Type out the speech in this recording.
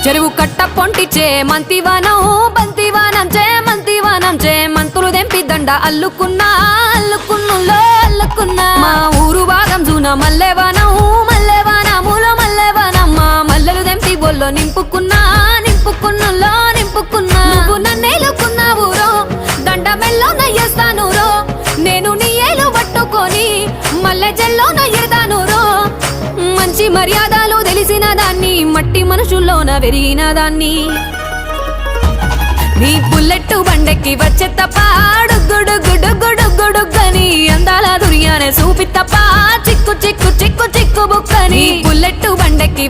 చెరువు కట్ట పొంటిచే మంతివానం బంతివానం చే మంతులు దెంపి దండ అల్లుకున్నా మా ఊరు భాగం జూన మల్లెవానములో మల్లెవానమ్మ మల్లెలు దెంపి బొల్లో నింపుకున్నా నువ్వు నన్నేలుకున్నావు రో దండ మెల్లో నయ్యేస్తాను రో నేను నీ ఏలు పట్టుకొని మల్లె జల్లో నయ్యేదాను రో మంచి మర్యాదలు తెలిసిన దాన్ని మట్టి మనుషుల్లోన పెరిగిన దాన్ని నీ బుల్లెట్టు బండెక్కి వచ్చే తప్ప డుగ్గుడుగ్గుడుగ్గుడుగ్గుడుగ్గని అందాల దుర్యానే చూపి తప్ప చిక్కు బుక్కని బుల్లెట్టు బండెక్కి